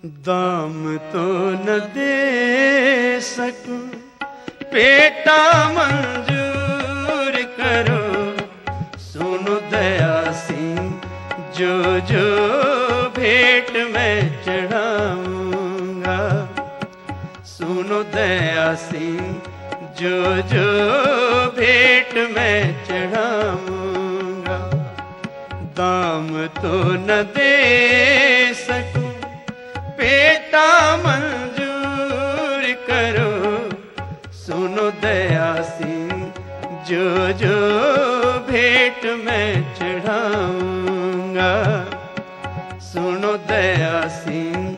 दाम तो न दे सकूं, पेटा मंजूर करो। सुनो दया सिंह जो जो भेंट मैं चढ़ाऊंगा। सुनो दया सिंह जो जो भेंट मैं चढ़ाऊंगा। दाम तो न दे सकूं, पेटा मंजूर करो। सुनो दया सिंह जो जो भेंट मैं चढ़ाऊंगा। सुनो दया सिंह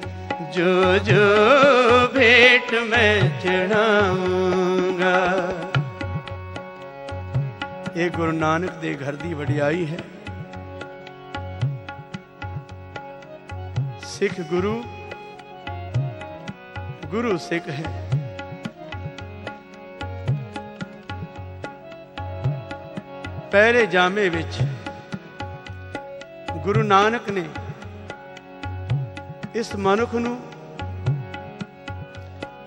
जो जो भेंट मैं चढ़ाऊंगा। ये गुरु नानक दे घर दी वडियाई है। सिख गुरु, गुरु सिख है। पहले जामे विच गुरु नानक ने इस मनुख नूं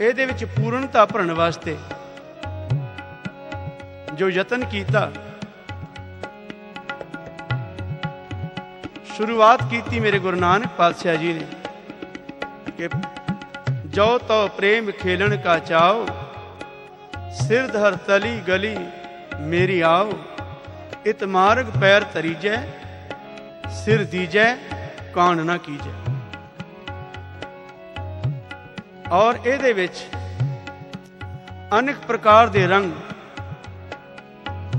ਇਹਦੇ ਵਿੱਚ ਪੂਰਨਤਾ ਭਰਨ ਵਾਸਤੇ ਜੋ ਯਤਨ ਕੀਤਾ, शुरुआत की मेरे गुरु नानक पातशाह जी ने कि जो तो प्रेम खेलन का चाओ, सिर धर तली गली मेरी आओ। इत मार्ग पैर तरीजै, सिर दीजै कान ना कीजै। और ਇਹਦੇ ਵਿੱਚ अनेक प्रकार ਦੇ रंग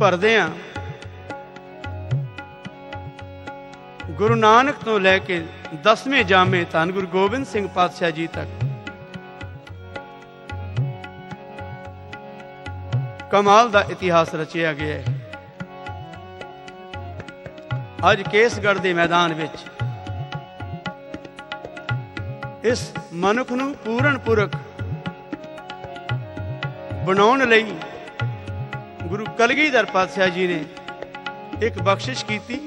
ਭਰਦਿਆਂ गुरु नानक तो लैके 10वें जामे धन गुरु गोबिंद सिंह पातशाह जी तक कमाल का इतिहास रचिया गया है। अज केसगढ़ के मैदान विच इस मनुख नूं पूरणपुरख बनाउण लई गुरु कलगीधर पातशाह जी ने एक बख्शिश की।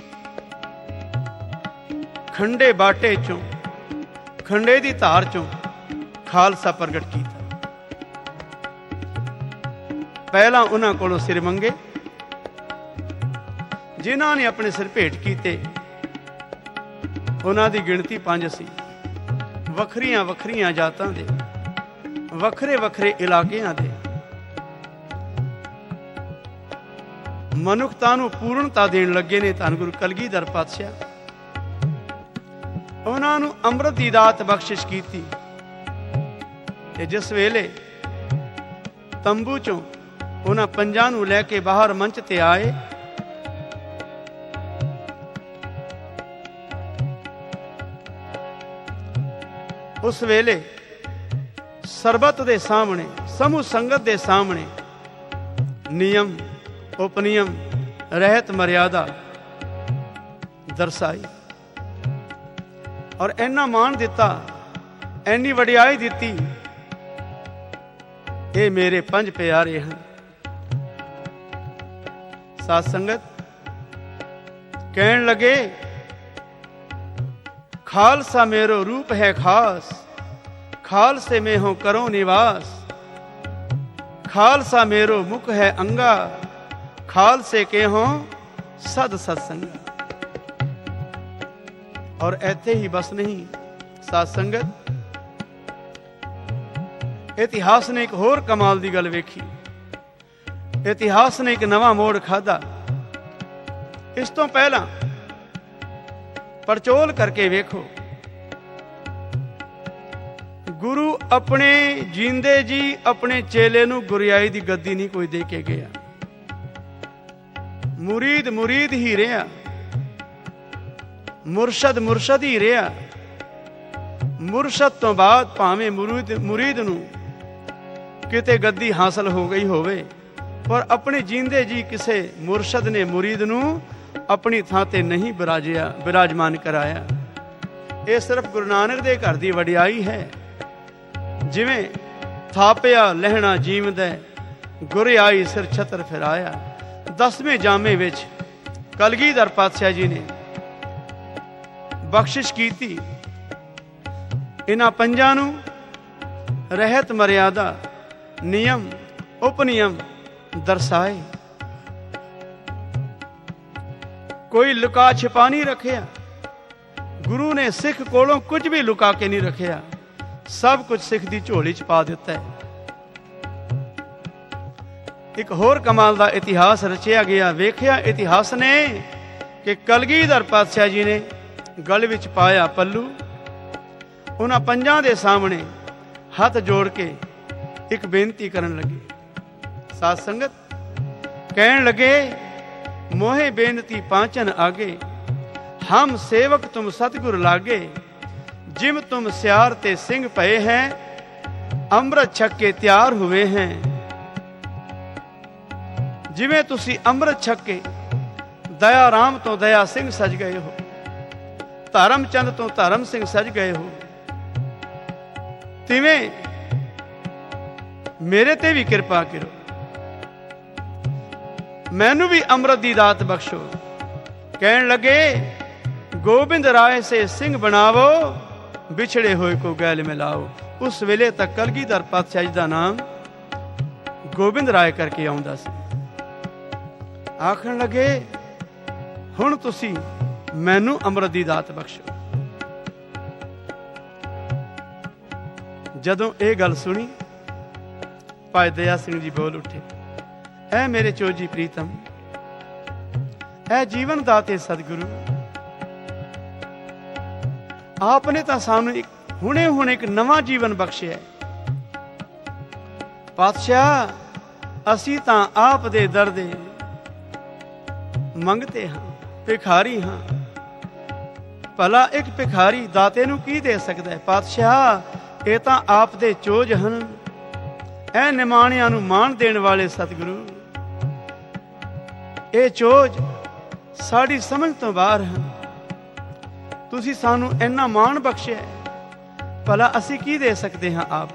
खंडे बाटे चों, खंडे दी धार चों खालसा प्रगट किया। पहला उन्हां कोलों सिर मंगे, जिन्हां ने अपने सिर भेंट कीते। उन्हां दी गिणती 5 सी। वखरियां वखरियां जातां दे, वखरे वखरे इलाकियां दे। मनुखता नूं पूर्णता देण लगे ने धन गुरु कलगीधर पातशाह। उन्हां नूं अमृत दी दात बख्शिश की। जिस वेले तंबू चों उन्हां पंजां नूं लैके बाहर मंच ते आए, उस वेले सरबत दे सामने, समूह संगत दे सामने नियम उपनियम रहत मर्यादा दर्शाई और इन्ना मान दिता, इन्नी वडियाई दिती। ये मेरे 5 प्यारे हैं। साध संगत कहन लगे, खालसा मेरो रूप है खास, खालसे में हो करो निवास। खालसा मेरो मुख है अंगा, खालसे के हो सद सत्संगा। और ऐथे ही बस नहीं साध संगत, इतिहास ने एक होर कमाल की गल वेखी। इतिहास ने एक नवा मोड़ खाधा। इस तो पहला परचोल करके वेखो, गुरु अपने जींदे जी अपने चेले नूं गुरियाई की गद्दी नहीं कोई दे के गया। मुरीद मुरीद ही रहा, मुरशद मुरशद ही रहा। मुरशद तो बाद भावें मुरीद नूं किते गद्दी हासिल हो गई होवे, पर अपने जींदे जी किसे मुरशद ने मुरीद नूं अपनी थां ते नहीं विराजमान कराया। ये सिर्फ गुरु नानक दे घर दी वडियाई है। जिवें थापिया लहना जीवदै, गुर आई सिर छतर फिराया। 10वें जामे विच कलगीधर पातशाह जी ने बख्शिश की। इन्हां पंजां नूं रहत मर्यादा नियम उपनियम दर्शाए। कोई लुका छिपा नहीं रखिया। गुरु ने सिख कोलों कुछ भी लुका के नहीं रखिया, सब कुछ सिख दी झोली च पा दिता है। एक होर कमाल दा इतिहास रचिया गया। वेखिया इतिहास ने कि कलगीधर पातशाह जी ने गल विच पाया पल्लू, उन्हां पंजां दे सामने हथ जोड़ के एक बेनती करन लगे। साध संगत कहन लगे, मोहे बेनती पांचन आगे, हम सेवक तुम सतगुर लागे। जिम तुम स्यार ते सिंह पए हैं, अमृत छक के तैयार हुए हैं। जिवें तुसी अमृत छक के दया राम तो दया सिंह सज गए हो, धर्म चंद तो धर्म सिंह सज गए हो, तिवें मेरे ते भी कृपा करो, मैनू भी अमृत दी दात बख्शो। कहन लगे, गोबिंद राय से सिंह बनावो, बिछड़े होए को गैल मिलाओ। उस वेले तक कलगीधर पातशाह जी दा नाम गोबिंद राय करके आउंदा सी। आखण लगे, हुण तुसी मैनू अमृत दी दात बख्शो। जदों ये गल सुनी, भाई दया सिंह जी बोल उठे, ऐ मेरे चोजी प्रीतम, ऐ जीवन दाते सतगुरु, आपने तो सानू हुणे हुणे एक नवा जीवन बख्शिया। पातशाह असी तां आप दे दर दे मंगते हाँ, भिखारी हाँ। भला एक भिखारी दाते नू की दे सकता है? पातशाह ये तां आप दे चोज हन, ऐ निमाणियां नू मान देण वाले सतगुरु, ये चोज साड़ी समझ तो बाहर हैं। तुसी सानू इन्ना मान बख्शिया है, भला असी की दे सकते हैं आप?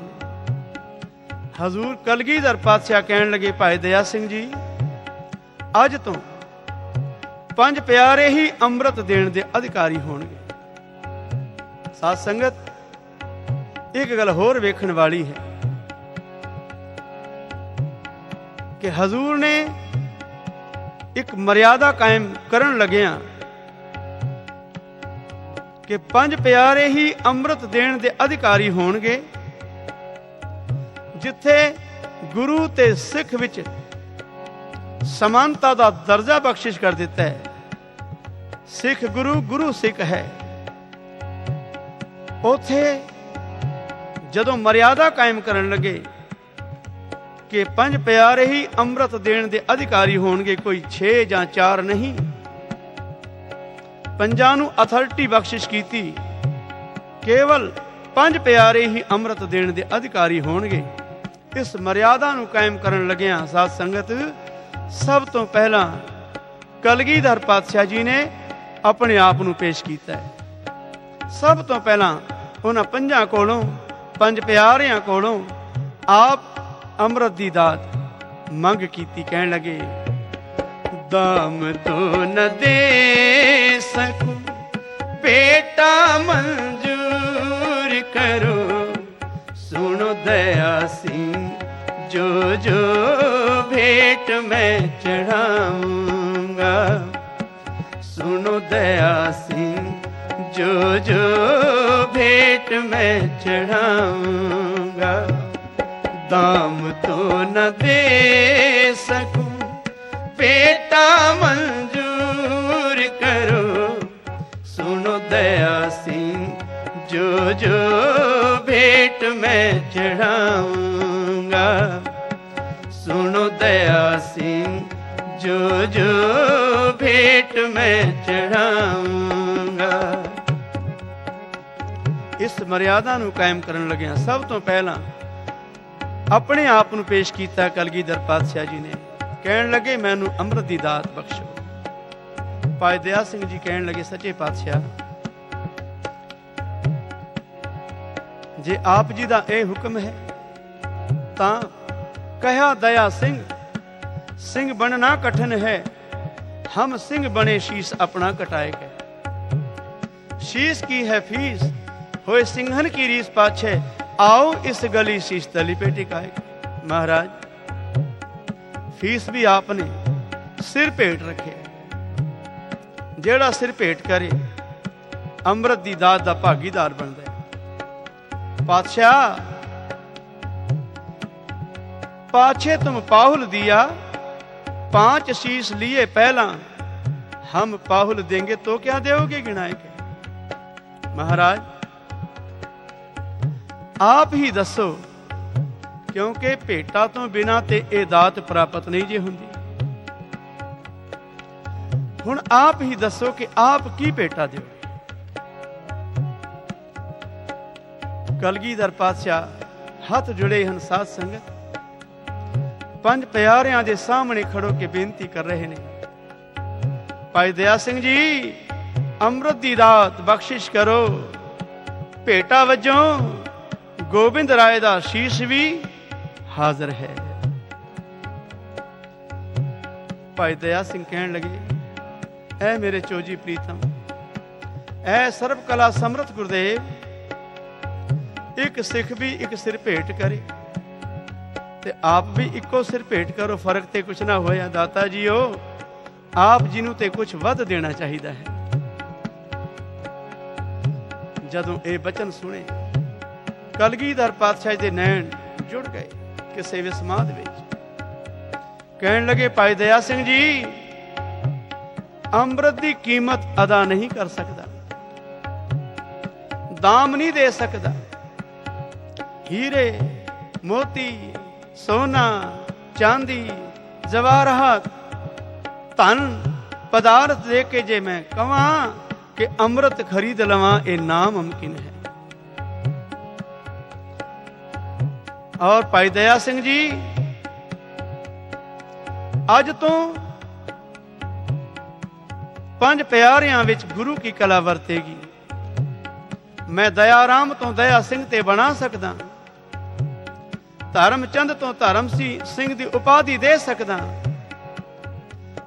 हजूर कलगीधर पातशाह कहन लगे, भाई दया सिंह जी, अज तो पंज प्यारे ही अमृत देण दे अधिकारी होणगे। साध संगत एक गल होर वेखण वाली है कि हजूर ने एक मर्यादा कायम करन लगिया कि पंज प्यारे ही अमृत देण दे अधिकारी होणगे। जिथे गुरु ते सिख विच समानता दा दर्जा बख्शिश कर दिता है, सिख गुरु गुरु सिख है, उथे जदों मर्यादा कायम करन लगे कि पंज प्यारे ही अमृत देण दे अधिकारी होणगे, कोई 6 ਜਾਂ 4 नहीं, पंजां नूं अथॉरिटी बख्शिश कीती, केवल पंज प्यारे ही अमृत देण दे अधिकारी होणगे। इस मर्यादा नूं कायम करन लगिया साध संगत सब तो पहला कलगीधर पातशाह जी ने अपने आप नूं पेश कीता है। सब तो पहला उन्हां पंजां कोलों, पंज प्यारियां कोलों आप अमृत दी दात मंग कीती। कहण लगे, दाम तो न दे सकूं बेटा मंजूर करो, सुनो दया सिंह जो जो भेंट मैं चढ़ाऊंगा, सुनो दया सिंह जो जो भेंट मैं चढ़ाऊंगा। दाम तो न दे सकूं बेटा मंजूर करो, सुनो दया सिंह जो जो भेंट मैं चढ़ाऊंगा, सुनो दया सिंह जो जो भेंट मैं चढ़ाऊंगा। इस मर्यादा नूं कायम करन लगिया सब तो पहला अपने आप नूं पेश कीता कलगीधर पातशाह जी ने। कहन लगे, मैनू अमृत दी दात बख्शो। भाई दया सिंह जी कहन लगे, सच्चे पातशाह जे आप जी दा ए हुक्म है तां कहा दया सिंह, सिंह बनना कठिन है, हम सिंह बने शीश अपना कटाए गए। शीश की है फीस, होए सिंहन की रीस पाछे, आओ इस गली शीश तली पे टिकाए। महाराज फीस भी आपने सिर भेट रखे, जेड़ा सिर भेट करे अमृत दी दात दा भागीदार बनता है। पातशाह पाछे तुम पाहुल दिया, 5 शीश लिए पहला, हम पाहुल देंगे तो क्या दोगे गिनाए के। महाराज आप ही दसो, क्योंकि भेटा तो बिना ते ए दात प्राप्त नहीं जे हुंदी। हुण आप ही दसो कि आप की भेटा दोगे। कलगीधर पातशाह हथ जुड़े हन साध संगत, 5 प्यारियां दे सामने खड़ो के बेनती कर रहे ने, भाई दया सिंह जी अमृत दी दात बख्शिश करो। भेटा वजों गोबिंद राय दा शीश भी हाजिर है। भाई दया सिंह कहन लगे, ऐ मेरे चोजी प्रीतम, ऐ सर्व कला समर्थ गुरुदेव, एक सिख भी एक सिर भेंट करे ते आप भी इको सिर भेंट करो, फर्क ते कुछ ना होया। दाता जी हो, आप जिन्हों ते कुछ वध देना चाहिए है। जदों ये बचन सुने कलगीधर पातशाह दे नैन जुड़ गए किसे विस्माद विच। कहन लगे, भाई दया सिंह जी अमृत की कीमत अदा नहीं कर सकता, दाम नहीं दे सकता। हीरे मोती सोना चांदी जवाहरात धन पदार्थ दे के जे मैं कहां कि अमृत खरीद लवां, ये नामुमकिन है। और भाई दया सिंह जी अज तो 5 प्यारियां विच गुरु की कला वरतेगी। मैं दयाराम तो दया सिंह ते बना सकदा, धर्मचंद तो धर्म सिंह की उपाधि दे सकदा,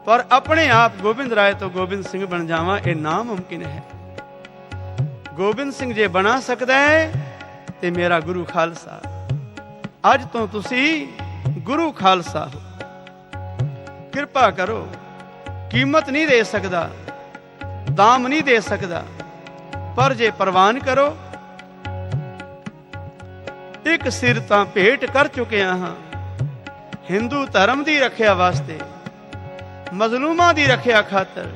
पर अपने आप गोबिंद राय तो गोबिंद सिंह बन जावां, ये नामुमकिन है। गोबिंद सिंह जे बना सकता है ते मेरा गुरु खालसा। अज तो तुसी गुरु खालसा हो, कृपा करो। कीमत नहीं दे सकदा, दाम नहीं दे सकदा, पर जे प्रवान करो। एक सिर तां भेंट कर चुके हाँ हिंदू धर्म की रखिया वास्ते, मजलूमां की रखिया खातर,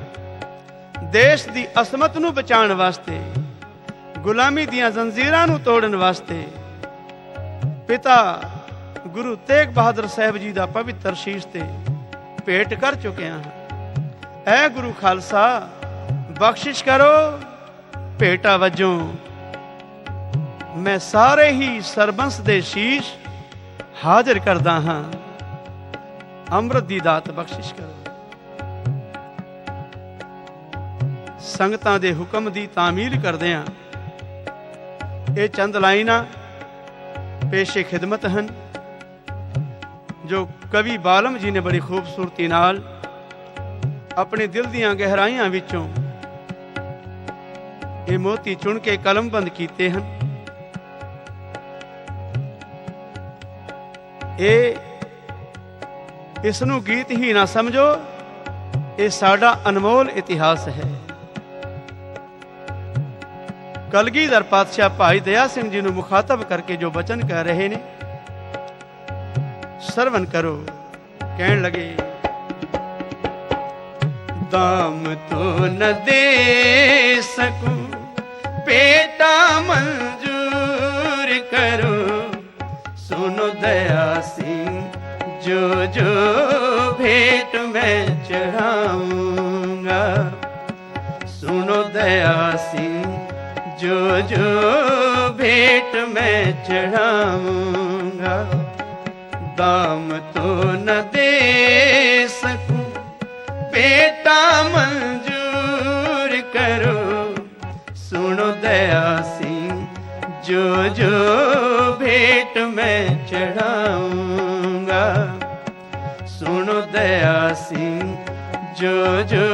देश की असमत नूं बचाउण वास्ते, गुलामी दियां जंजीरां नूं तोड़न वास्ते। पिता गुरु तेग बहादुर साहब जी का पवित्र शीश ते भेंट कर चुके हाँ। ऐ गुरु खालसा बख्शिश करो। भेटा वजों मैं सारे ही सरबंस दे शीश हाजिर करदा हाँ, अमृत दी दात बख्शिश करो। संगतां दे हुक्म दी तामील करदियां ये चंद लाइनां पेशे खिदमत हैं, जो कवि बालम जी ने बड़ी खूबसूरती नाल अपने दिल दीआं गहराइयां विचों ये मोती चुन के कलमबंद कीते हैं। इसनूं गीत ही ना समझो, ये साडा अनमोल इतिहास है। कलगीधर पातशाह भाई दया सिंह जी नूं मुखातब करके जो वचन कह रहे ने, सरवण करो। कहन लगे, दाम तो न दे सकूं, बेटा मंजूर करो। सुनो दया सिंह जो जो भेंट मैं चढ़ाऊंगा। सुनो दया सिंह जो जो भेंट मैं चढ़ाऊंगा। दाम तो न दे सकूं, बेटा मंजूर करो। सुनो दया सिंह जो जो भेंट मैं चढ़ाऊंगा। सुनो दया सिंह जो जो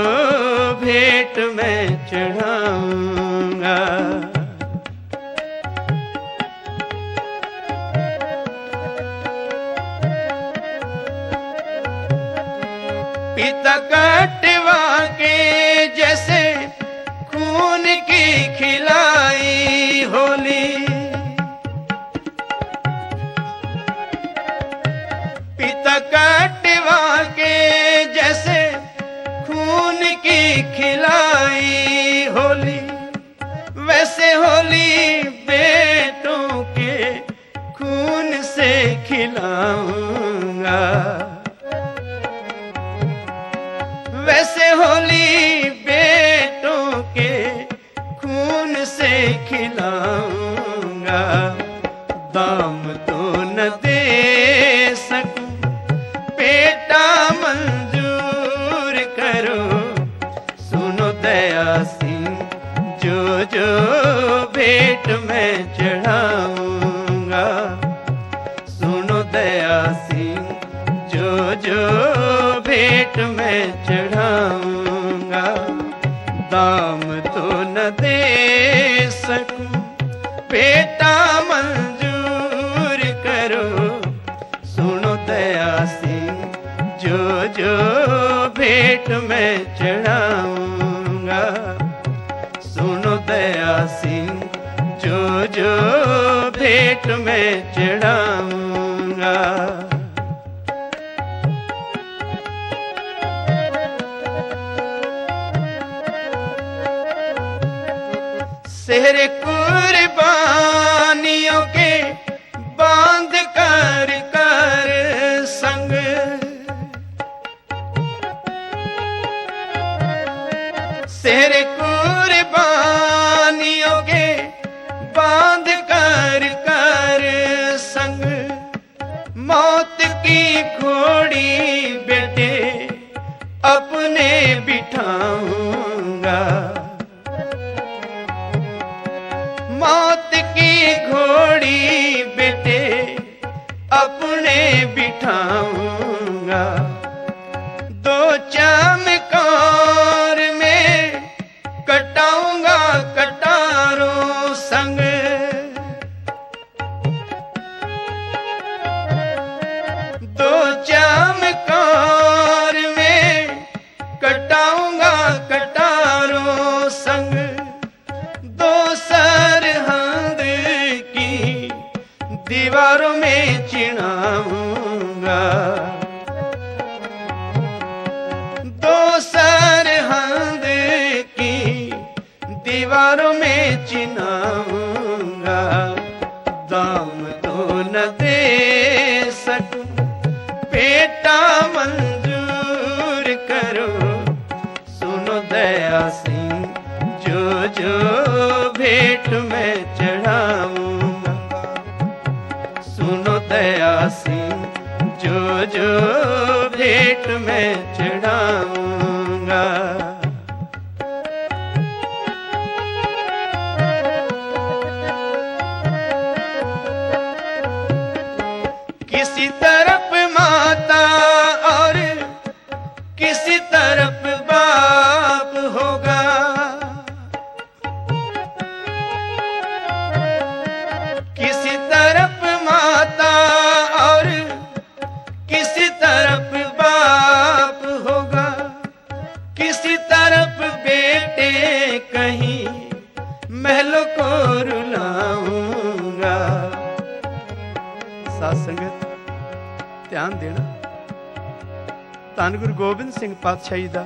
भेंट मैं चढ़ाऊंगा। पिता कटवा के जैसे खून की खिलाई होली, पिता कटवा के जैसे खून की खिलाई होली, वैसे होली बेटों के खून से खिलाऊंगा, वैसे होली बेटों के खून से खिलाऊंगा। दाम तो न दे सकूं बेटा मंजूर करो, सुनो दया सिंह जो जो भेंट मैं चढ़ाऊंगा, सुनो दया सिंह जो जो भेंट मैं चढ़ाऊंगा। दाम तो न दे सकूं बेटा मंजूर करो, सुनो दया सिंह जो जो भेंट मैं चढ़ाऊंगा, सुनो दया सिंह जो जो भेंट मैं चढ़ाऊंगा। सेहर कुर्बानियों के बांध कर कर संग, सेहर कुर्बानियों के बांध कर कर संग, मौत की घोड़ी बेटे अपने बिठाऊंगा, मौत की घोड़ी बेटे अपने बिठाऊंगा। दो चमकार में कटाऊंगा कटारों संग, दो चमकार में कटाऊंगा कटारों संग, दो सरहद की दीवारों में चिढ़ाऊंगा, दो सरहद की दीवारों में चिढ़ाऊंगा। दाम तो न दे सकूं बेटा मंजूर करो, सुनो दया सिंह जो जो भेंट मैं चढ़ाऊंगा, सुनो दया सिंह जो जो भेंट मैं चढ़ाऊंगा। किसी तरफ माता और किसी तरफ बाप होगा, किसी तरफ माता और किसी तरफ बाप होगा, किसी तरफ बेटे कहीं महलों को रुलाऊंगा। साध संगत ध्यान देना, ਧੰਨ ਗੁਰੂ ਗੋਬਿੰਦ ਸਿੰਘ ਪਾਤਸ਼ਾਹ ਜੀ ਦਾ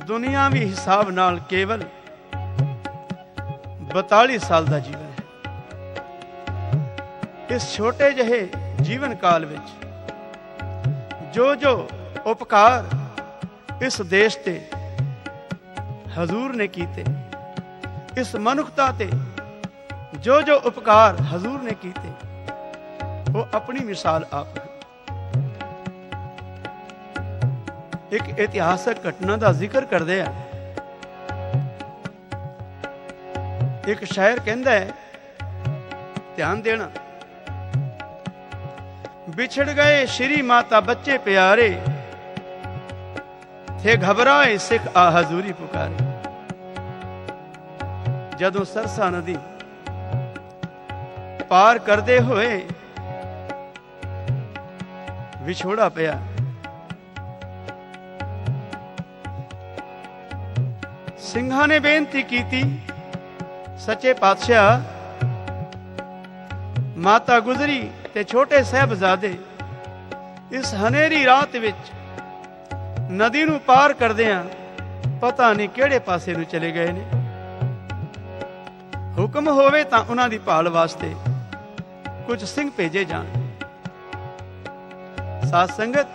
ਦੁਨੀਆਵੀ ਹਿਸਾਬ ਨਾਲ ਕੇਵਲ 42 ਸਾਲ ਦਾ ਜੀਵਨ ਹੈ। ਇਸ ਛੋਟੇ ਜਿਹੇ ਜੀਵਨ ਕਾਲ ਵਿੱਚ ਜੋ ਜੋ ਉਪਕਾਰ ਇਸ ਦੇਸ਼ ਤੇ ਹਜ਼ੂਰ ਨੇ ਕੀਤੇ, ਇਸ ਮਨੁੱਖਤਾ ਤੇ ਜੋ ਜੋ ਉਪਕਾਰ ਹਜ਼ੂਰ ਨੇ ਕੀਤੇ, ਉਹ ਆਪਣੀ ਮਿਸਾਲ ਆਪ ਹੈ। ਇੱਕ ਇਤਿਹਾਸਕ ਘਟਨਾ ਦਾ ਜ਼ਿਕਰ ਕਰਦੇ ਆ। ਇੱਕ ਸ਼ਾਇਰ ਕਹਿੰਦਾ ਹੈ, ਧਿਆਨ ਦੇਣਾ, बिछड़ गए श्री माता बच्चे प्यारे, थे घबराए सिख आ हजूरी पुकारे। जदों सरसा नदी पार करदे होए विछोड़ा पिया ਸਿੰਘਾਂ ਨੇ ਬੇਨਤੀ ਕੀਤੀ, ਸੱਚੇ ਪਾਤਸ਼ਾਹ ਮਾਤਾ ਗੁਜਰੀ ਤੇ ਛੋਟੇ ਸਾਹਿਬਜ਼ਾਦੇ ਇਸ ਹਨੇਰੀ ਰਾਤ ਵਿੱਚ ਨਦੀ ਨੂੰ ਪਾਰ ਕਰਦਿਆਂ ਪਤਾ ਨਹੀਂ ਕਿਹੜੇ ਪਾਸੇ ਨੂੰ ਚਲੇ ਗਏ ਨੇ। ਹੁਕਮ ਹੋਵੇ ਤਾਂ ਉਹਨਾਂ ਦੀ ਭਾਲ ਵਾਸਤੇ ਕੁਝ ਸਿੰਘ ਭੇਜੇ ਜਾਣ। ਸਾਧ ਸੰਗਤ,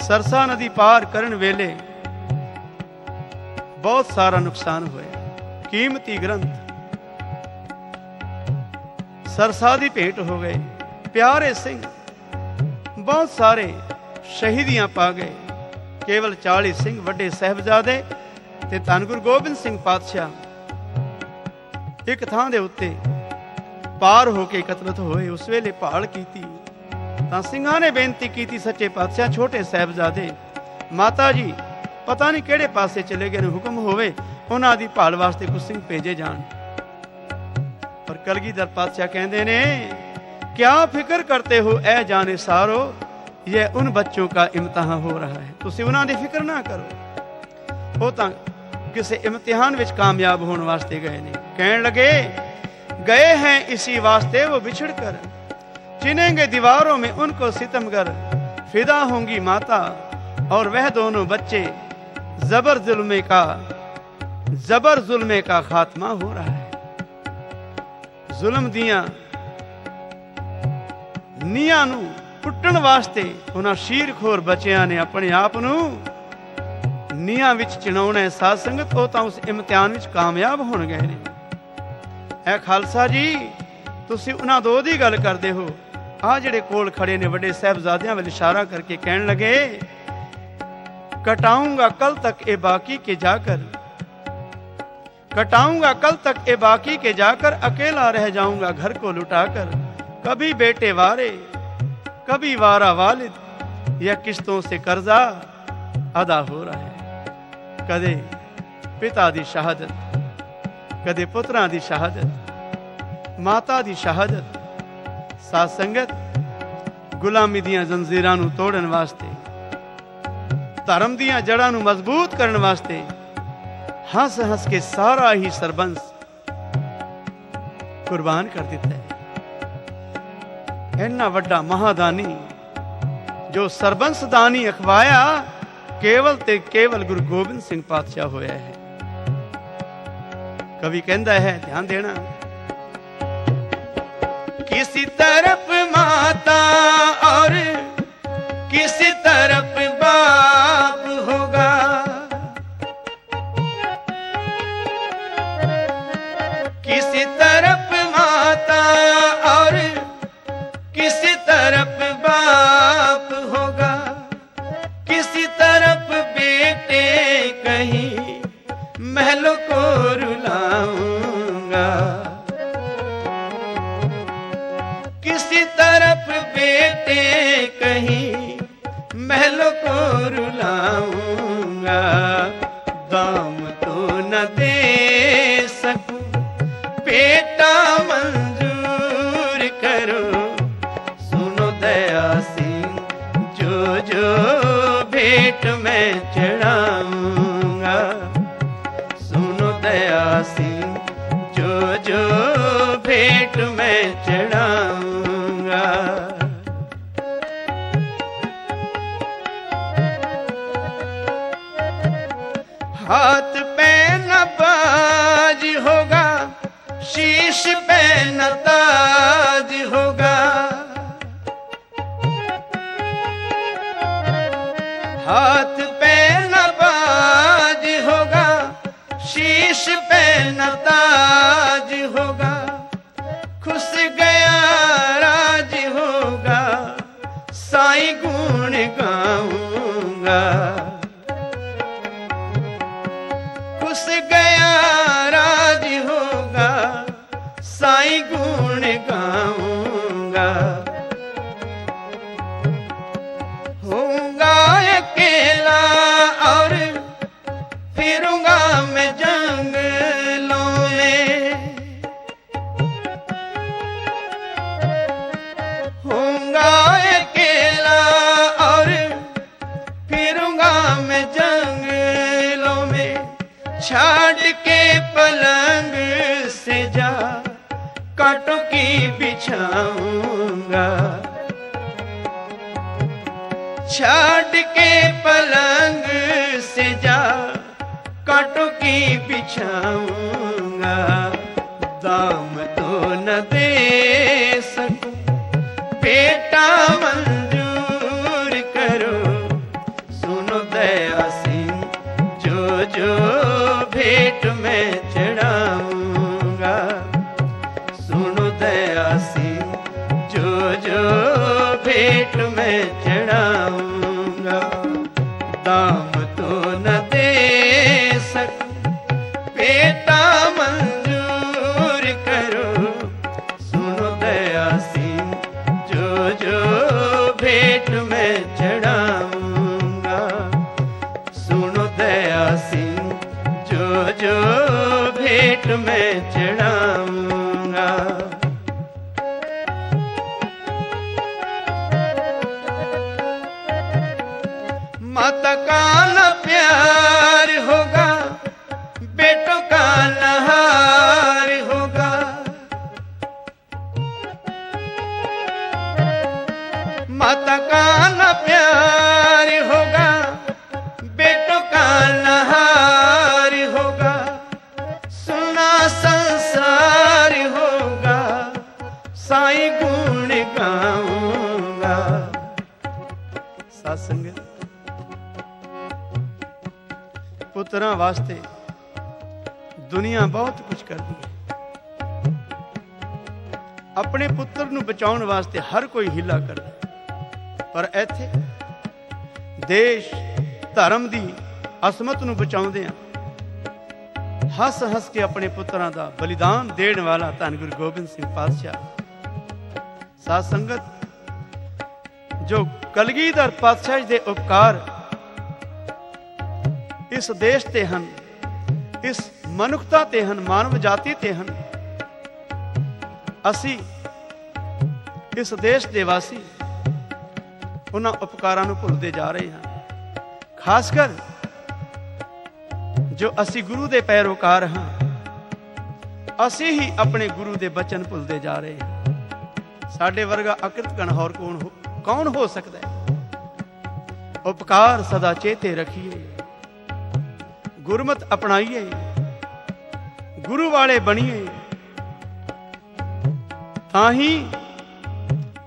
ਸਰਸਾ ਨਦੀ ਪਾਰ ਕਰਨ ਵੇਲੇ ਬਹੁਤ ਸਾਰਾ ਨੁਕਸਾਨ ਹੋਇਆ। ਕੀਮਤੀ ਗ੍ਰੰਥ ਸਰਸਾ ਦੀ ਭੇਟ ਹੋ ਗਏ। ਪਿਆਰੇ ਸਿੰਘ ਬਹੁਤ ਸਾਰੇ ਸ਼ਹੀਦੀਆਂ ਪਾ ਗਏ। ਕੇਵਲ 40 ਸਿੰਘ ਵੱਡੇ ਸਾਹਿਬਜ਼ਾਦੇ ਤੇ ਧੰਨ ਗੁਰੂ ਗੋਬਿੰਦ ਸਿੰਘ ਪਾਤਸ਼ਾਹ ਇੱਕ ਥਾਂ ਦੇ ਉੱਤੇ ਪਾਰ ਹੋ ਕੇ ਇਕੱਤਰਤ ਹੋਏ। ਉਸ ਵੇਲੇ ਭਾਲ ਕੀਤੀ ਤਾਂ ਸਿੰਘਾਂ ਨੇ ਬੇਨਤੀ ਕੀਤੀ, ਸੱਚੇ ਪਾਤਸ਼ਾਹ ਛੋਟੇ ਸਾਹਿਬਜ਼ਾਦੇ ਮਾਤਾ ਜੀ ਪਤਾ ਨਹੀਂ ਕਿਹੜੇ ਪਾਸੇ ਚਲੇ ਗਏ ਨੇ, ਹੁਕਮ ਹੋਵੇ ਉਹਨਾਂ ਦੀ ਭਾਲ ਵਾਸਤੇ ਕੁਝ ਸਿੰਘ ਭੇਜੇ ਜਾਣ। ਪਰ ਕਲਗੀਧਰ ਪਾਤਸ਼ਾਹ ਕਹਿੰਦੇ ਨੇ, क्या फिक्र करते हो ऐ जाने सारो, ये उन बच्चों का इम्तिहान हो रहा है। तुसीं उन्हां दी फिक्र ना करो, वो तां किसी इम्तिहान विच कामयाब होने वास्ते गए ने। कहण लगे, गए हैं इसी वास्ते वो बिछड़ कर, चिनेंगे दीवारों में उनको सितमगर, फिदा होंगी माता और वह दोनों बच्चे, जबर जुल्मे का खात्मा हो रहा है। जुल्म दियां ਨੀਆਂ ਨੂੰ ਪੁੱਟਣ ਵਾਸਤੇ ਉਹਨਾਂ ਸ਼ੀਰਖੋਰ ਬੱਚਿਆਂ ਨੇ ਆਪਣੇ ਆਪ ਨੂੰ ਨੀਆਂ ਵਿੱਚ ਚਿਣਾਉਣਾ। ਸਾਧ ਸੰਗਤ, ਉਹ ਤਾਂ ਉਸ ਇਮਤਿਹਾਨ ਵਿੱਚ ਕਾਮਯਾਬ ਹੋਣ ਗਏ ਨੇ। ਐ ਖਾਲਸਾ ਜੀ, ਤੁਸੀਂ ਉਹਨਾਂ ਦੋ ਦੀ ਗੱਲ ਕਰਦੇ ਹੋ। ਆਹ ਜਿਹੜੇ ਕੋਲ ਖੜੇ ਨੇ ਵੱਡੇ ਸਾਹਿਬਜ਼ਾਦਿਆਂ ਵੱਲ ਇਸ਼ਾਰਾ ਕਰਕੇ ਕਹਿਣ ਲੱਗੇ, कटाऊंगा कल तक ए बाकी के जाकर, कटाऊंगा कल तक ए बाकी के जाकर, अकेला रह जाऊंगा घर को लुटाकर। कभी बेटे वारे कभी वारा वालिद, यह किस्तों से कर्जा अदा हो रहा है। कदे पिता दी शहादत, कदे पुत्रां दी शहादत, माता दी शहादत। साध संगत, गुलामी दियां जंजीरां नूं तोड़न वास्ते, धर्म दियां जड़ां नूं मजबूत करन वास्ते हंस हंस के सारा ही सरबंस कुर्बान कर दिता है। इन्ना वड्डा महादानी जो सरबंस दानी अखवाया, केवल ते केवल गुरु गोबिंद सिंह पातशाह होया है। कवि कहंदा है, ध्यान देना, किसी तरफ माता और किसी तरफ बाप होगा, किसी तरफ माता और किसी तरफ बाप होगा, किसी तरफ बेटे कहीं महलों को रुलाऊंगा, किसी तरफ बेटे कहीं महलों को रुलाऊंगा। दाम तो न दे सकूं, बेटा मंजूर करो, सुनो दया सिंह जो जो भेंट मैं चढ़ाऊंगा, सुनो दया सिंह जो जो भेंट मैं चढ़ाऊंगा। हाथ पे न बाज होगा, शीश पे न ताज होगा, हाथ पे न बाज होगा, शीश पे न ताज होगा, खुश गया राज होगा, साईं गुण गाऊंगा, खुश गया राज होगा, साईं गुण गाऊंगा। होऊंगा अकेला कांटों की बिछाऊंगा। छाड़ के पलंग से जा कांटों की बिछाऊंगा। दाम तो न दे सकूं बेटा मंजूर करो। सुनो दया सिंह जो जो भेंट मैं चढ़ाऊंगा। सुनो दया सिंह जो जो भेंट मैं चढ़ाऊंगा। दाम तो न दे सकूं बेटा मंजूर करो। सुनो दया सिंह जो जो भेंट मैं चढ़ाऊंगा। सुनो दया सिंह जो जो भेंट मैं चढ़ाऊंगा। माता का न प्यार होगा बेटों का नहार होगा। माता का न प्यार होगा बेटों का नहार होगा। सुना संसार होगा साईं गुण गाऊंगा। सत्संग पुत्रां वास्ते दुनिया बहुत कुछ करती है। अपने पुत्र ਨੂੰ ਬਚਾਉਣ ਵਾਸਤੇ ਹਰ ਕੋਈ ਹੀਲਾ ਕਰਦਾ, ਪਰ ਇੱਥੇ ਦੇਸ਼ ਧਰਮ ਦੀ ਅਸਮਤ ਨੂੰ ਬਚਾਉਂਦੇ ਆ ਹੱਸ ਹੱਸ ਕੇ ਆਪਣੇ ਪੁੱਤਰਾਂ ਦਾ ਬਲੀਦਾਨ ਦੇਣ ਵਾਲਾ ਧੰਨ ਗੁਰੂ ਗੋਬਿੰਦ ਸਿੰਘ ਪਾਤਸ਼ਾਹ। ਸਾਧ ਸੰਗਤ ਜੋ ਕਲਗੀਧਰ ਪਾਤਸ਼ਾਹ ਦੇ ਉਪਕਾਰ इस देश ते हन, इस मनुखता ते हन, मानव जाति ते हन। असी इस देश दे वासी उन्हां उपकारां नूं भुलदे जा रहे हैं। खासकर जो असी गुरु दे पैरोकार हां, असी ही अपने गुरु दे बचन भुलदे जा रहे हैं। साडे वर्गा अकृत कण होर कौन हो सकता है। उपकार सदा चेते रखिए, गुरमत अपनाइए, गुरु वाले बनिए, तां ही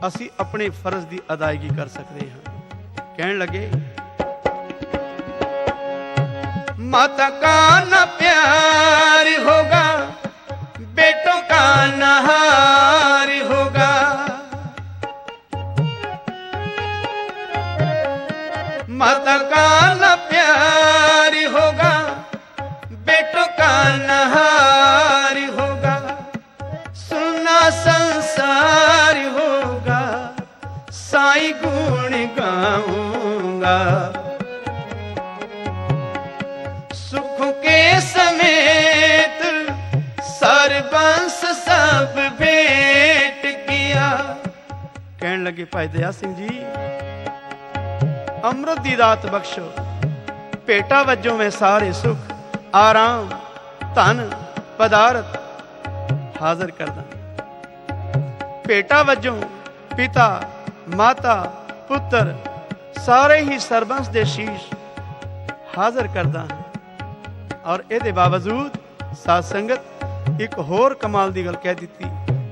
असी अपने फर्ज की अदायगी कर सकते हैं। कहने लगे माता का न प्यार होगा बेटों का नहार होगा। माता का न प्यार होगा बेटों का नहार होगा। सुना संसार होगा साईं गुण गाऊंगा। सुख के समेत सरबंस सब भेंट किया। कहने लगे भाई दया सिंह जी अमृत दी दात बख्शो, भेटा वजों में सारे सुख आराम धन पदार्थ हाजिर करदा। भेटा वजों पिता माता पुत्र सारे ही सरबंस दे शीश हाजिर करदा। और इहदे बावजूद साध संगत एक होर कमाल दी गल कह दी,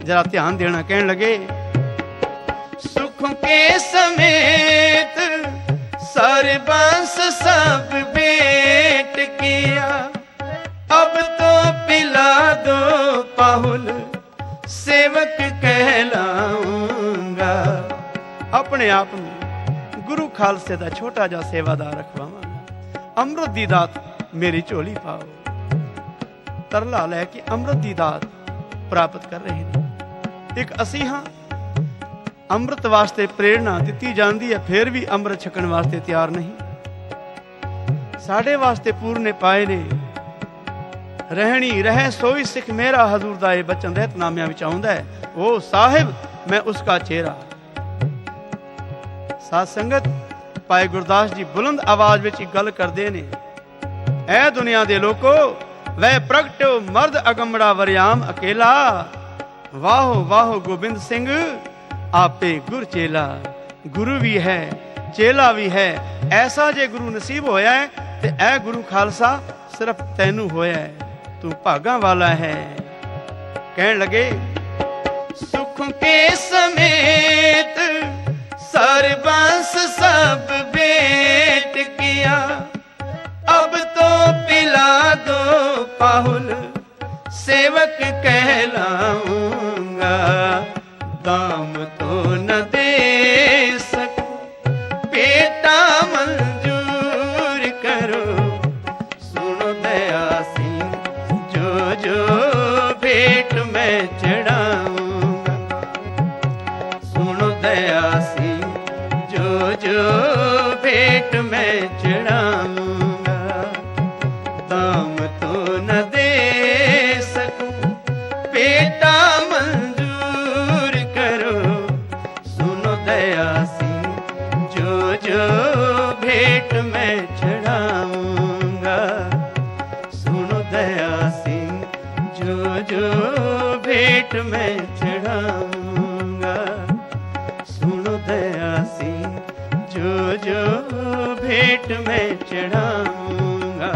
जरा ध्यान देना। कहने लगे सुख के समेत सरबंस सब भेंट किया। अब तो पिला दो पाहुल सेवक कहलाऊंगा। अपने आप में गुरु खालसे दा छोटा जा सेवादार रखवावांगा। अमृत दी दात मेरी झोली पाओ। तरला लैके अमृत दी दात प्राप्त कर रहे हैं। एक असी हाँ अमृत वास्ते प्रेरणा दी जाती है, फिर भी अमृत छकन वास्ते तैयार नहीं। साढ़े वास्ते पूर ने पाए ने रहनी रह सोई सिख मेरा हजूर दा बचन रहतनामियां विच आउंदा है, ओ साहिब मैं उसका चेहरा। साध संगत भाई गुरदास जी बुलंद आवाज विच एक गल करदे ने, ऐ दुनिया दे लोको वह प्रगटो मर्द अगमड़ा वरियाम अकेला। वाहो वाहो गोबिंद सिंह आपे गुर चेला। गुरु भी है चेला भी है। ऐसा जे गुरु नसीब होया है ते ऐ गुरु खालसा सिर्फ तैनू होया है, तू भागा वाला है। कहन लगे सुख के समेत सरबंस सब भेंट किया, अब तो पिला दो पाहुल सेवक कहलाऊंगा, दाम तो न दे सकूं बेटा मंजूर करो, सुनो दया सिंह जो जो भेंट मैं चढ़ाऊंगा, सुनो दया सिंह जो जो भेंट मैं चढ़ाऊंगा, दाम तो न दे सकूं बेटा मंजूर करो, सुनो दया सिंह जो जो भेंट मैं चढ़ाऊंगा, सुनो दया सिंह जो जो भेंट मैं चढ़ाऊंगा, सुनो दया सिंह जो जो भेंट मैं चढ़ाऊंगा।